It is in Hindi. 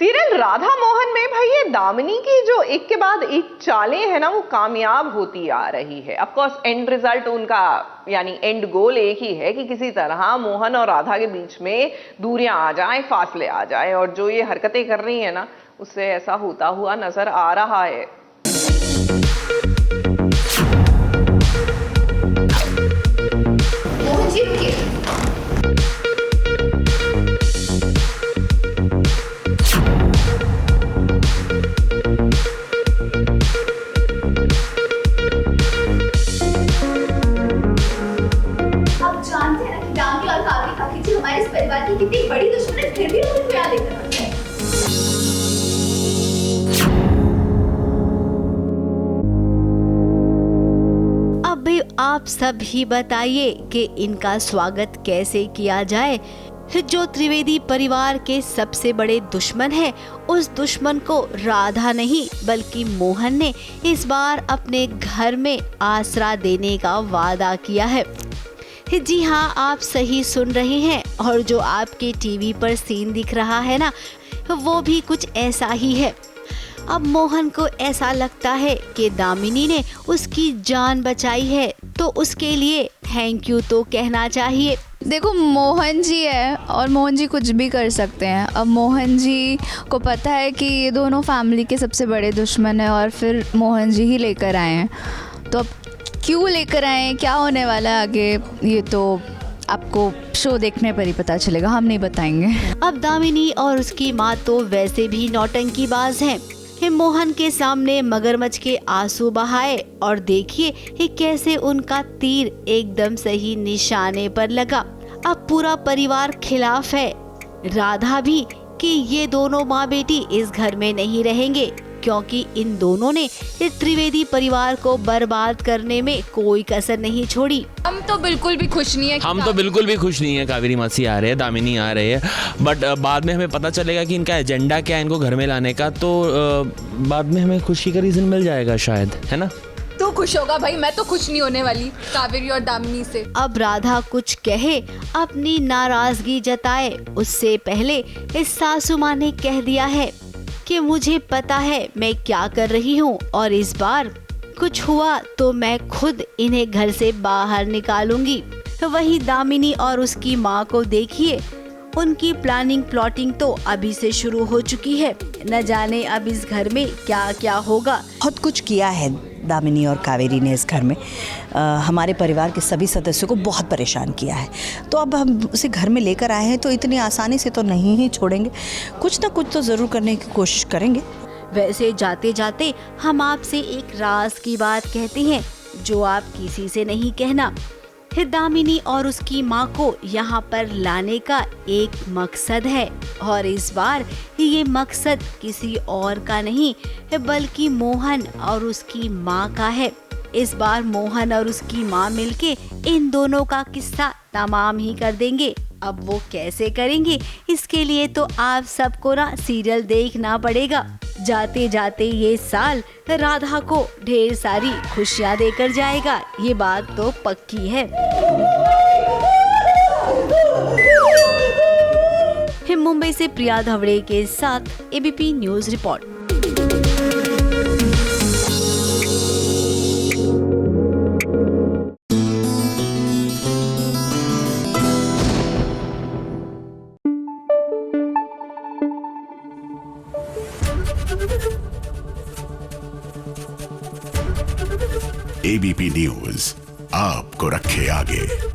सीरियल राधा मोहन में भाई ये दामिनी की जो एक के बाद एक चालें हैं ना, वो कामयाब होती आ रही है। ऑफ कोर्स एंड रिजल्ट उनका यानी एंड गोल एक ही है कि किसी तरह मोहन और राधा के बीच में दूरियां आ जाएं, फासले आ जाएं, और जो ये हरकतें कर रही है ना, उससे ऐसा होता हुआ नजर आ रहा है। मोहन जी रुकिए। हमारे इस परिवार की कितनी बड़ी दुश्मन है, फिर भी हम उनको याद नहीं करते हैं। अब आप सब ही बताइए कि इनका स्वागत कैसे किया जाए। जो त्रिवेदी परिवार के सबसे बड़े दुश्मन है, उस दुश्मन को राधा नहीं बल्कि मोहन ने इस बार अपने घर में आसरा देने का वादा किया है। जी हाँ, आप सही सुन रहे हैं, और जो आपके टीवी पर सीन दिख रहा है ना, वो भी कुछ ऐसा ही है। अब मोहन को ऐसा लगता है कि दामिनी ने उसकी जान बचाई है, तो उसके लिए थैंक यू तो कहना चाहिए। देखो, मोहन जी है और मोहन जी कुछ भी कर सकते हैं। अब मोहन जी को पता है कि ये दोनों फैमिली के सबसे बड़े दुश्मन हैं, और फिर मोहन जी ही लेकर आए हैं। तो अब क्यों लेकर आए, क्या होने वाला है आगे, ये तो आपको शो देखने पर ही पता चलेगा, हम नहीं बताएंगे। अब दामिनी और उसकी माँ तो वैसे भी नौटंकीबाज हैं। मोहन के सामने मगरमच्छ के आंसू बहाए, और देखिए कैसे उनका तीर एकदम सही निशाने पर लगा। अब पूरा परिवार खिलाफ है, राधा भी, कि ये दोनों माँ बेटी इस घर में नहीं रहेंगे, क्योंकि इन दोनों ने इस त्रिवेदी परिवार को बर्बाद करने में कोई कसर नहीं छोड़ी। हम तो बिल्कुल भी खुश नहीं है। कावेरी मासी आ रहे हैं, दामिनी आ रहे हैं, बट बाद में हमें पता चलेगा कि इनका एजेंडा क्या है इनको घर में लाने का, तो बाद में हमें खुशी का रीजन मिल जाएगा शायद, है ना। तू खुश होगा भाई, मैं तो खुश नहीं होने वाली कावेरी और दामिनी से। अब राधा कुछ कहे, अपनी नाराजगी जताए, उससे पहले इस सासू माँ ने कह दिया है कि मुझे पता है मैं क्या कर रही हूँ, और इस बार कुछ हुआ तो मैं खुद इन्हें घर से बाहर निकालूंगी। वही दामिनी और उसकी माँ को देखिए, उनकी प्लाटिंग तो अभी से शुरू हो चुकी है। न जाने अब इस घर में क्या क्या होगा। बहुत कुछ किया है दामिनी और कावेरी ने इस घर में, हमारे परिवार के सभी सदस्यों को बहुत परेशान किया है। तो अब हम उसे घर में लेकर आए हैं, तो इतनी आसानी से तो नहीं ही छोड़ेंगे, कुछ ना कुछ तो ज़रूर करने की कोशिश करेंगे। वैसे जाते जाते हम आपसे एक राज की बात कहते हैं, जो आप किसी से नहीं कहना। दामिनी और उसकी माँ को यहाँ पर लाने का एक मकसद है, और इस बार ये मकसद किसी और का नहीं बल्कि मोहन और उसकी माँ का है। इस बार मोहन और उसकी माँ मिलके इन दोनों का किस्सा तमाम ही कर देंगे। अब वो कैसे करेंगे, इसके लिए तो आप सबको ना सीरियल देखना पड़ेगा। जाते जाते ये साल राधा को ढेर सारी खुशियाँ देकर जाएगा, ये बात तो पक्की है। मुंबई से प्रिया धवड़े के साथ ABP news report. ABP news आपको रखे आगे।